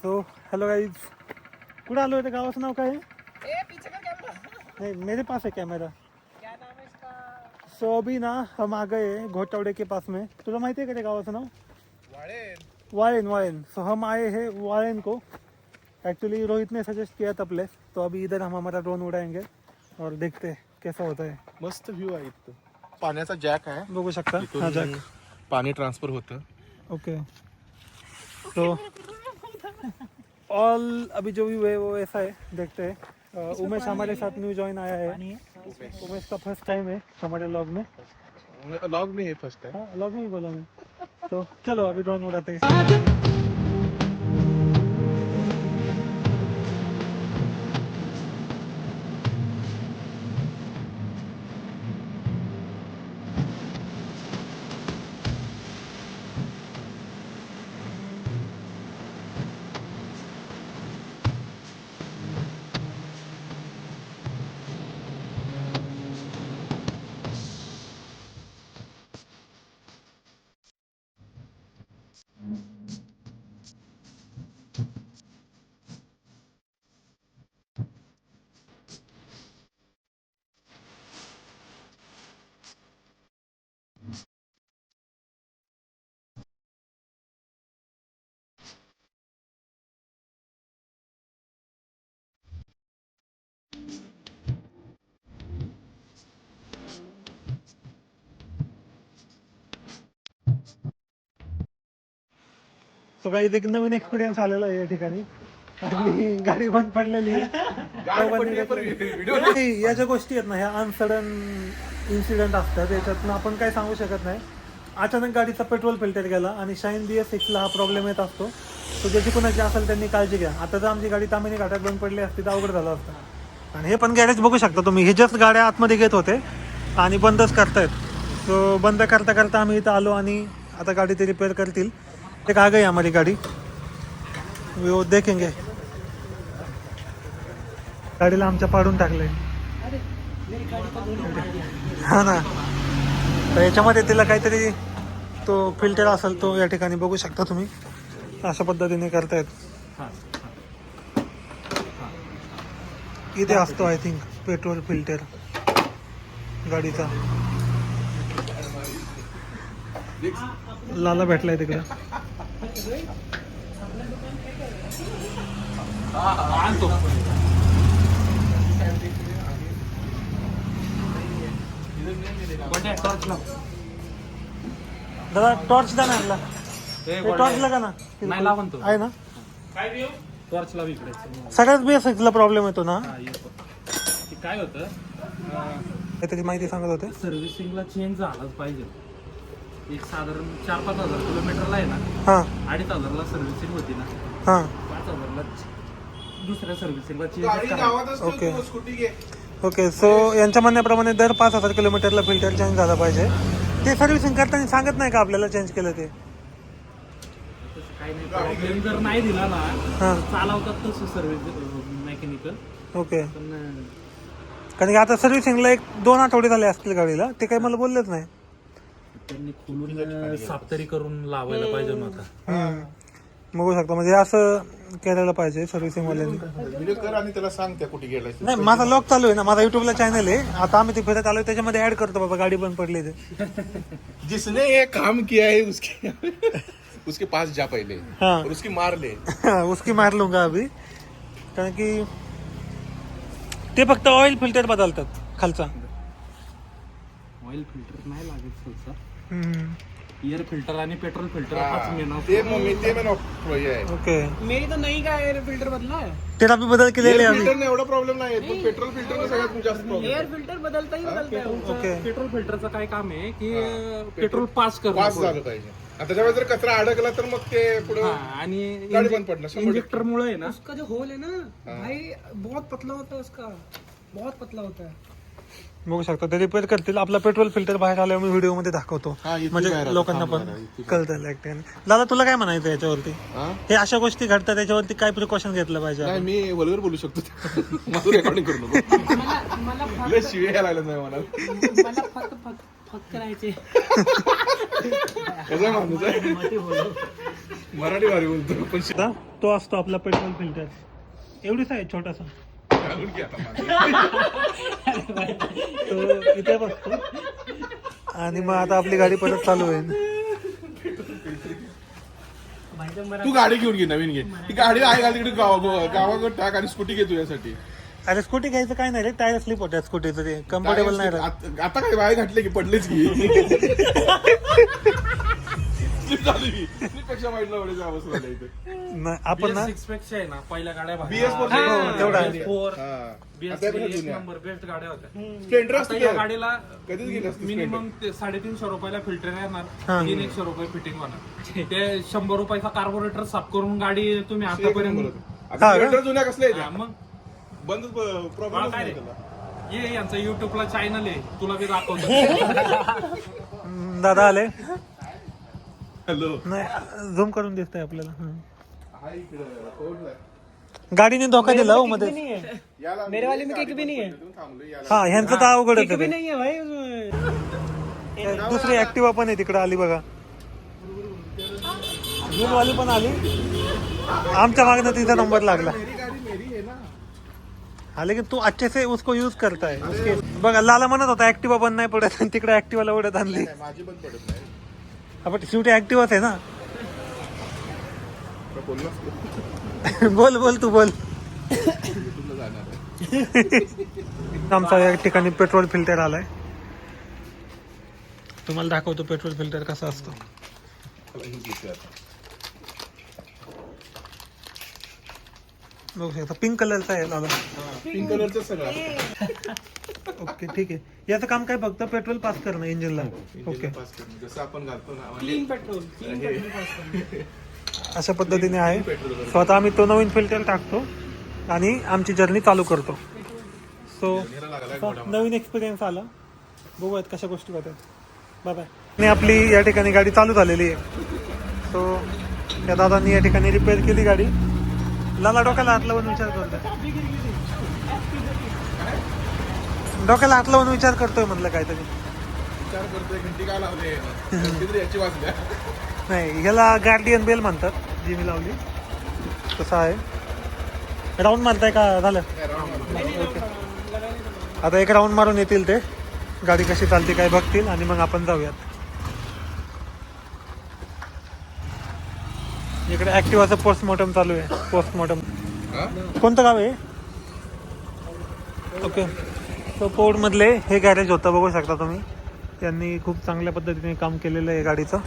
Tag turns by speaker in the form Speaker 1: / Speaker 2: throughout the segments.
Speaker 1: So hello guys, कुठं आलो आहे? गावाचं नाव काय आहे?
Speaker 2: पीछे का कैमरा।
Speaker 1: नहीं, मेरे पास है कैमरा।
Speaker 2: क्या नाम है इसका?
Speaker 1: सो अभी ना हम आ गए घोटावड़े के पास में। तुला माहिती आहे का ते गावाचं नाव? वाळेन। वाळेन। सो हम आए हैं वाळेन को। एक्चुअली रोहित ने सजेस्ट किया था प्लेस, तो अभी इधर हम हमारा ड्रोन उड़ाएंगे और देखते हैं कैसा होता है।
Speaker 3: मस्त व्ह्यू आहे इथं. पाण्याचा जॅक आहे.
Speaker 1: बघू शकता हा जॅक.
Speaker 3: पाणी ट्रान्सफर होतं.
Speaker 1: ओके, तो ऑल अभी जो व्यू है वो ऐसा है, देखते हैं। उमेश हमारे साथ न्यू ज्वाइन आया है। उमेश का फर्स्ट टाइम है हमारे व्लॉग में।
Speaker 3: लॉग में है फर्स्ट टाइम.
Speaker 1: हाँ, व्लॉग में ही बोला मैं। तो चलो अभी ड्रोन उड़ाते हैं। तो काही एक नवीन एक्सपिरियन्स आलेला आहे या ठिकाणी आणि गाडी बंद पडलेली आहे. नाही, या ज्या गोष्टी आहेत ना, ह्या अनसडन इन्सिडेंट असतात, याच्यातनं आपण काही सांगू शकत नाही. अचानक गाडीचा पेट्रोल फिल्टर गेला आणि शाईन BS6ला हा प्रॉब्लेम येत असतो. तो ज्याची कुणाची असेल त्यांनी काळजी घ्या. आता जर आमची गाडी तामिनी घाटात बंद पडली असती तर अवघड झालं असतं. आणि हे पण गॅरेज बघू शकता तुम्ही, हे जस्ट गाड्या आतमध्ये घेत होते आणि बंदच करतायत. सो बंद करता करता आम्ही इथं आलो आणि आता गाडी ते रिपेअर करतील. एक आ गई हमारी गाड़ी, वो देखेंगे. गाडीला आमच्या पाडून टाकले. हा ना, तर याच्यामध्ये तिला काहीतरी तो फिल्टर असेल, तो या ठिकाणी बघू शकता तुम्ही. अशा पद्धतीने करतायत. इथे असतो आय थिंक पेट्रोल फिल्टर गाडीचा. लाला भेटलाय तिकडे. दादा टॉर्च द्या ना आपला. टॉर्च लगा ना.
Speaker 2: नाही लावून तो
Speaker 1: आहे ना.
Speaker 2: टॉर्च लाव इकडे.
Speaker 1: सगळ्यात BS6ला प्रॉब्लेम येतो ना.
Speaker 2: काय होतं,
Speaker 1: काहीतरी माहिती सांगत होते.
Speaker 2: सर्व्हिसिंगला चेंज झालाच पाहिजे. एक साधारण 4-5 हजार किलोमीटरला आहे ना,
Speaker 1: हां
Speaker 2: 2,500ला सर्व्हिसिंग होती ना,
Speaker 1: हां
Speaker 2: 5,000ला दुसऱ्या सर्व्हिसिंगला चेंज.
Speaker 1: Okay okay. सो यांच्या म्हणण्याप्रमाणे दर 5,000 किलोमीटरला फिल्टर चेंज झाला पाहिजे. ते सर्व्हिसिंग करताना सांगत नाही का आपल्याला चेंज केलं ते?
Speaker 2: काही नाही, प्रॉब्लेम जर नाही दिला ना,
Speaker 1: हां
Speaker 2: चालवतात तसं सर्व्हिस मेकॅनिकल.
Speaker 1: ओके.
Speaker 2: पण
Speaker 1: कारण की आता सर्व्हिसिंगला 1-2 आठवडे झाले असतील गाडीला, ते काही मला बोललेच नाही.
Speaker 2: त्यांनी खोलून साफ तरी करून लावायला पाहिजे नव्हता.
Speaker 1: बघू शकता, म्हणजे असं करायला पाहिजे सर्व्हिसिंग वाल्यांनी.
Speaker 3: व्हिडिओ कर आणि त्याला सांग त्या कुठे गेलाय.
Speaker 1: नाही, माझा लॉग चालू आहे ना, माझा युट्यूबला चॅनल आहे. आता आम्ही ते फिरत आलोय, त्याच्यामध्ये ऍड करतो बाबा गाडी बंद पडली ते.
Speaker 3: जिसने ये काम किया है उसके उसके पास जा पहिले
Speaker 1: हाँ.
Speaker 3: और उसकी मार ले.
Speaker 1: उसकी मार लूंगा अभी. कारण की ते फक्त ऑइल फिल्टर बदलतात खालचा.
Speaker 2: ऑइल फिल्टर नाही लागत सहसा.
Speaker 1: हम्म.
Speaker 2: एअर फिल्टर आणि पेट्रोल फिल्टर हाच मेन
Speaker 3: ते मेन आहे.
Speaker 1: ओके.
Speaker 2: मेरी तो नहीं का एयर फिल्टर बदला है.
Speaker 1: तेरा भी बदल केलेले आम्ही.
Speaker 3: फिल्टरने एवढा प्रॉब्लेम नाही आहे, पण पेट्रोल फिल्टरने सगळ्यात जास्त प्रॉब्लेम.
Speaker 2: एअर फिल्टर बदलता ही बदलता है.
Speaker 1: ओके.
Speaker 2: पेट्रोल फिल्टरचं काय काम आहे की पेट्रोल पास करणं.
Speaker 3: पास झालं पाहिजे. आता त्यावेळेस जर कचरा अडकला तर मग ते पुढे
Speaker 2: आणि
Speaker 3: गाडी बंद पडणार 100%.
Speaker 2: इंजेक्टर मुळे आहे ना,
Speaker 4: उसका जो होल है ना भाई बहुत पतला होता है, उसका बहुत पतला होता है.
Speaker 1: बघू शकता ते रिपेअर करतील. आपला पेट्रोल फिल्टर बाहेर आल्यावर मी व्हिडिओ मध्ये दाखवतो,
Speaker 3: हा, इथे
Speaker 1: म्हणजे
Speaker 3: बाहेर आता
Speaker 1: लोकांना पण कळतं एकट्याने. दादा तुला काय म्हणायचं याच्यावरती?
Speaker 3: हा?
Speaker 1: हे अशा गोष्टी घडतात, त्याच्यावरती काय प्रिकॉशन घेतलं पाहिजे
Speaker 3: नाही,
Speaker 1: आपण?
Speaker 3: मी वल्गर बोलू शकतो. माझं रेकॉर्डिंग करू नको. लय शिव्या यायला लागल्या नाही मला.
Speaker 4: मला फक्त करायचे.
Speaker 3: कसं माणूस आहे. मराठी भारी बोलतो पण
Speaker 1: आता तो असतो आपला पेट्रोल फिल्टर. एवढीच आहे छोटासा.
Speaker 3: घालून घे आता माझं.
Speaker 1: तो इथे बसतो आणि मग आता आपली गाडी परत चालू होईल.
Speaker 3: तू गाडी घेऊन घे, नवीन घे. ही गाडी आहे का तिकडे गावाकडे टाक आणि स्कूटी घे तुझ्यासाठी.
Speaker 1: अरे स्कूटी घ्यायचं काय नाही रे, टायर स्लिप होत्या स्कूटीचं, ते कम्फर्टेबल नाही राहत.
Speaker 3: आता काय बाहेर घातले की पडलेच की. स्लिप झाली की. स्लिपपेक्षा वाईट एवढे अवस्था झाली इथे.
Speaker 1: नाही, आपण ना
Speaker 2: BS6 पेक्षा आहे ना पहिल्या गाड्या
Speaker 3: BS4
Speaker 1: तेवढा आहे.
Speaker 2: BS3 एक नंबर बेस्ट गाड्या होत्या.
Speaker 3: स्प्लेंडर
Speaker 2: आता
Speaker 3: असते
Speaker 2: या गाडीला
Speaker 3: कधीच गेलं असतं
Speaker 2: मिनिमम 350 रुपयाला फिल्टर येणार,
Speaker 1: हा.
Speaker 2: 300 रुपये फिटिंग होणार. ते 100 रुपयाचा कार्बोरेटर साफ करून गाडी तुम्ही आतापर्यंत
Speaker 1: हा का?
Speaker 3: स्प्लेंडर जुन्या कसल्या
Speaker 2: हा,
Speaker 3: आहेत
Speaker 2: मग
Speaker 3: बंदच
Speaker 2: मला
Speaker 3: प्रॉब्लेम
Speaker 2: काय
Speaker 3: नाही
Speaker 2: रे?
Speaker 3: त्याला.
Speaker 2: ये यांचं युट्यूबला चॅनल आहे, तुला बी दाखवतो.
Speaker 1: दादा आले.
Speaker 3: हॅलो
Speaker 1: नाही झूम करून दिसतंय आपल्याला. हा.
Speaker 3: हा इकडे कोणला?
Speaker 1: गाडीने धोका दिला हो मध्ये.
Speaker 3: याला
Speaker 4: मेरे वाले में किक भी नहीं है.
Speaker 3: थांबलो याला.
Speaker 1: हा ह्यांचं तर अवघड
Speaker 4: किक भी
Speaker 1: होतं.
Speaker 4: नहीं है भाई उसमें.
Speaker 1: दुसरी ऍक्टिवा पण आहे तिकडे आली बघा. वाली पण आली. आमच्या मागनं तिचा नंबर लागला.
Speaker 3: मेरी गाडी मेरी है ना.
Speaker 1: हा लेकिन तू अच्छे से उसको यूज करताय. उसके बघा लाला म्हणत होता ऍक्टिवा बंद नाही पडत आणि तिकडे ऍक्टिवाला उडत आणली.
Speaker 3: नाही, माझी पण पडत नाही.
Speaker 1: आपण शेवटी ऍक्टिवाच आहे ना.
Speaker 3: का बोललास
Speaker 1: बोल बोल तू बोल.
Speaker 3: तुला जाणार आहे.
Speaker 1: आमचा या ठिकाणी पेट्रोल फिल्टर आलाय. तुम्हाला दाखवतो पेट्रोल फिल्टर कसा असतो. बघू शकता पिंक कलरचा आहे दादा.
Speaker 3: पिंक कलरचं सगळं
Speaker 1: ओके ठीक आहे. याचं काम काय फक्त पेट्रोल पास करणं इंजिनला. ओके
Speaker 3: पास करणं. जसं आपण घालतो ना म्हणजे
Speaker 4: क्लीन पेट्रोल पास करना.
Speaker 1: अशा पद्धतीने आहे. सो आता आम्ही तो नवीन फिल्टर टाकतो आणि आमची जर्नी चालू करतो. सो नवीन एक्सपिरियन्स आला. बघूयात कशा गोष्टी होतात. Bye bye. आणि आपली या ठिकाणी गाडी चालू झालेली आहे. सो त्या दादांनी या ठिकाणी रिपेअर केली गाडी. लाला डोक्याला हात लावून विचार करतोय. डोक्याला हात लावून विचार करतोय म्हणलं काहीतरी.
Speaker 3: विचार करतोय घंटी काय लावले घंटी तरी याची वाजल्या.
Speaker 1: नाही ह्याला गार्डियन बेल म्हणतात जी मी लावली. तसं आहे. राऊंड मारताय का झालं. आता एक राऊंड मारून येतील ते. गाडी कशी चालते काय बघतील आणि मग आपण जाऊयात. इकडे ऍक्टिवाचं पोस्टमॉर्टम चालू आहे. पोस्टमॉर्टम कोणतं गाव आहे. ओके. तो पौडमधले हे गॅरेज होतं बघू शकता तुम्ही. त्यांनी खूप चांगल्या पद्धतीने काम केलेलं आहे गाडीचं.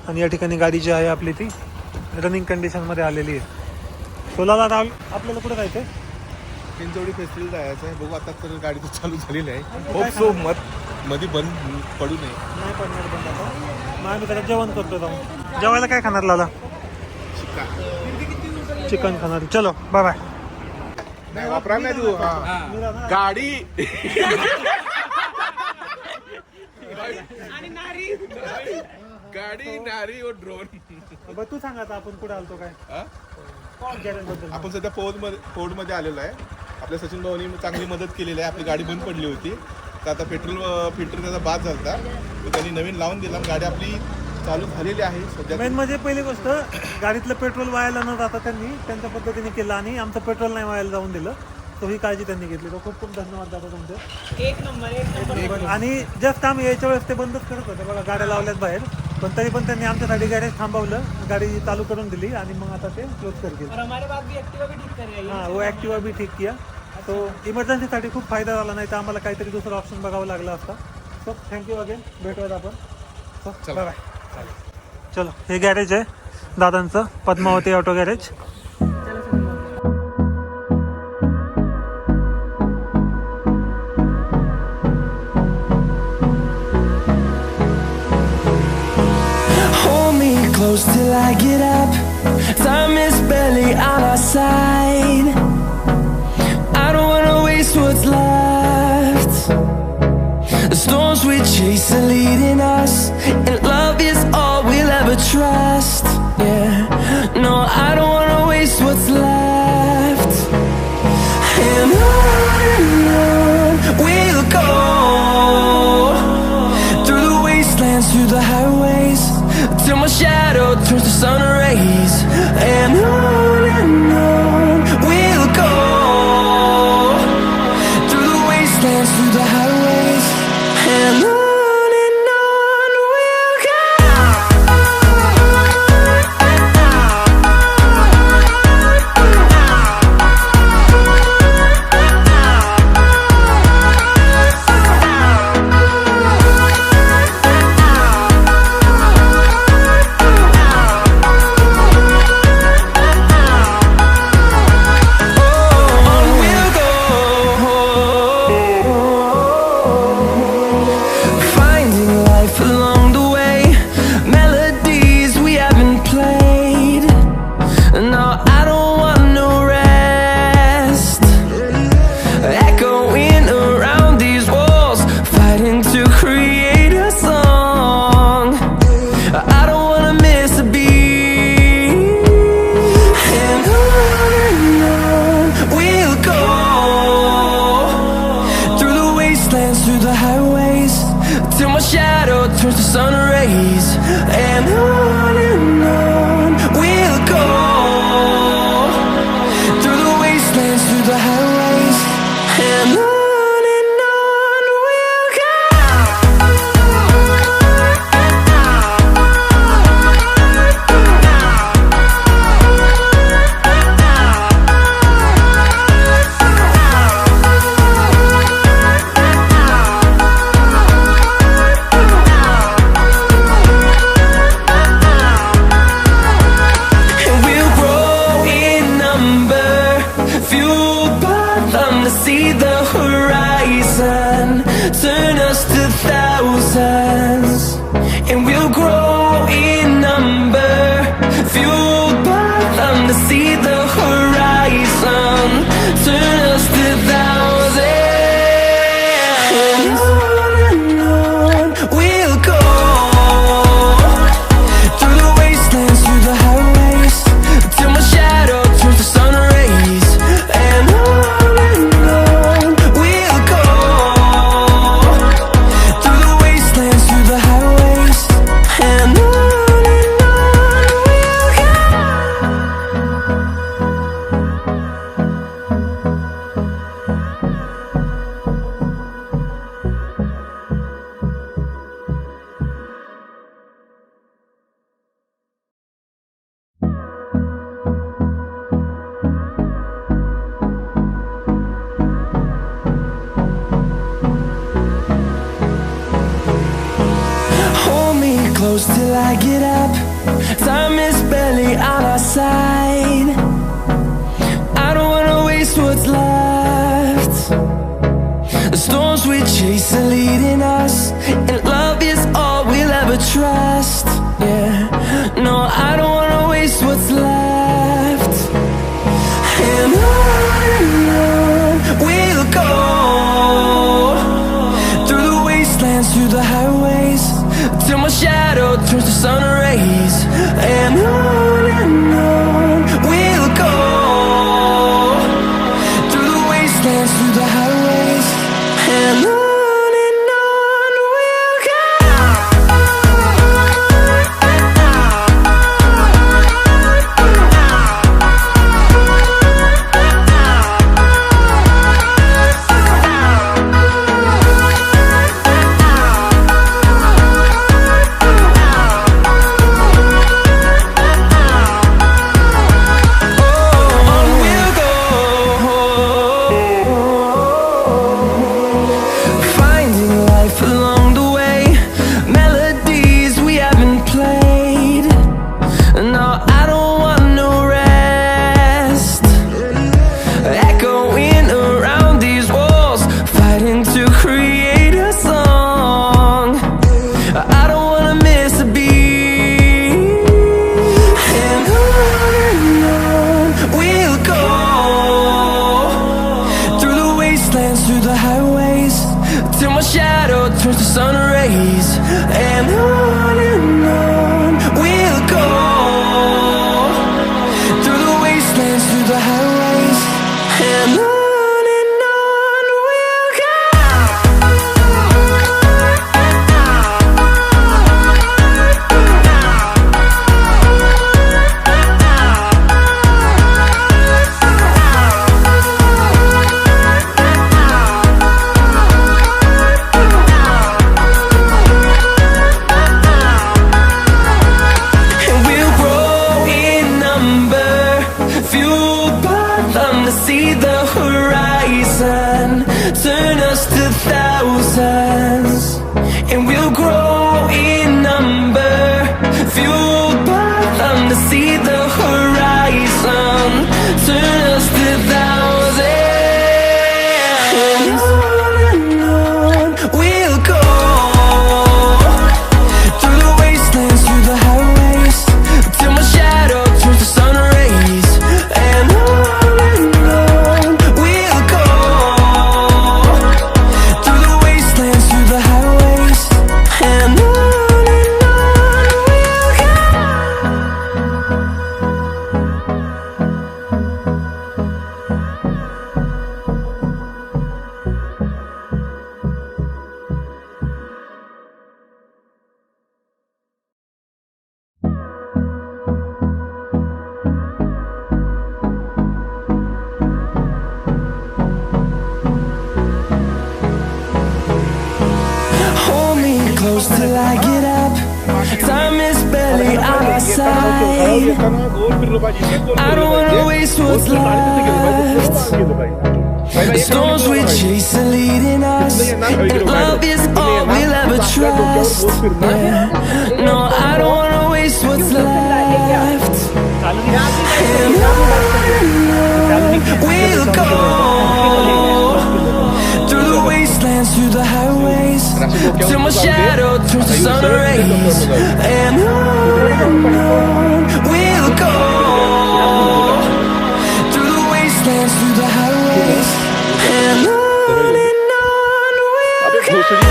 Speaker 1: आणि या ठिकाणी गाडी जी आहे आपली ती रनिंग कंडिशनमध्ये आलेली आहे. सोलाला आपल्याला कुठे जायचं आहे.
Speaker 3: चिंचवडी फेस्टिवल जायचं आहे. बघू आता तर गाडी तर चालू झाली नाही. होप सो मध्ये बंद पडू नये.
Speaker 1: नाही पडणार बंद आता. मग आम्ही त्याला जेवण करतो जाऊन. जेवायला काय खाणार लाला. चिकन खाणार. चलो बाय बाय.
Speaker 3: नाही वापरा नाही तू. गाडी गाडी नारी व ड्रोन.
Speaker 1: तू सांग आता आपण कुठे आलतो काय.
Speaker 3: हा?
Speaker 1: गॅरेज बद्दल
Speaker 3: आपण सध्या फोर्डमध्ये आलेलो आहे. आपल्या सचिन भाऊनी चांगली मदत केलेली आहे. आपली गाडी बंद पडली होती तर आता पेट्रोल फिल्टर त्याचा बाद झाला तर त्यांनी नवीन लावून दिला. गाडी आपली चालू झालेली आहे सध्या.
Speaker 1: मेन म्हणजे पहिली गोष्ट गाडीतलं पेट्रोल वायाला न जाता त्यांनी त्यांच्या पद्धतीने केलं आणि आमचं पेट्रोल नाही वायाला जाऊन दिलं. तो ही काळजी त्यांनी घेतली. तो खूप खूप धन्यवाद दादा तुमचे.
Speaker 4: एक नंबर.
Speaker 1: आणि जस्ट आम्ही यायच्या वेळेस ते बंदच करत होते बघा गाड्या लावल्यात बाहेर. पण तरी पण त्यांनी आमच्यासाठी गॅरेज थांबवलं. गाडी चालू करून दिली आणि मग आता ते क्लोज करतील.
Speaker 4: और हमारे बाद भी एक्टिवा भी ठीक कर रही है.
Speaker 1: हाँ वो ॲक्टिवा भी ठीक किया. तो इमर्जन्सीसाठी खूप फायदा झाला. नाही तर आम्हाला काहीतरी दुसरं ऑप्शन बघावं लागलं असता. So thank you again. भेटूयात आपण. So bye bye. चलो हे गॅरेज आहे दादांचं Padmavati auto garage.
Speaker 5: Close till I get up. Time is barely on our side. I don't wanna waste what's left. The storms we chase are leading us, and love is all we'll ever trust. Yeah, no, I don't wanna waste what's left. And on we'll go, through the wastelands, through the highways, till my shadow turns to sun rays. close till I get up. Time is barely on our side. I don't wanna waste what's left. The storms we chase are leading us, and love is all we'll ever trust. Yeah, no, I don't wanna waste what's left. And on we'll go, through the wastelands, through the highways, till my shadow turns to sun rays. And on we'll go, through the wastelands, through the highways, and on we'll go. Through the highways, till my shadow turns to sun rays. And on we'll go, through the wastelands, through the highways, and on we'll go. See the horizon turn us to thousands, and we'll grow in number, fueled by them. To see the horizon turn us to thousands, and on we'll go, through the wastelands, through the highways, till my shadow turns to sun rays. And close till I get up. Time is barely on our side. I don't wanna waste what's left. The storms we chase are leading us, and love is all we'll ever trust. Yeah. No, I don't wanna waste what's left. And on we'll go, through the wastelands, through the highways, till my shadow turns to sun rays. And on we'll go, through the wastelands, through the highways, and on we'll go.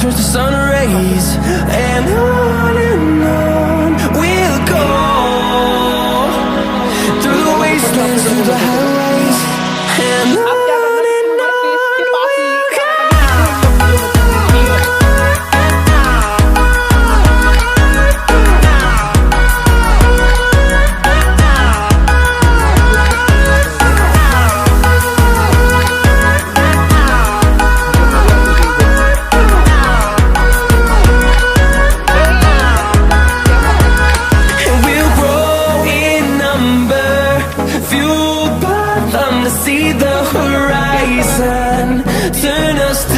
Speaker 5: turns to sun rays, and on we'll go, through the wastelands, through the highways, and on. See the horizon, turn us to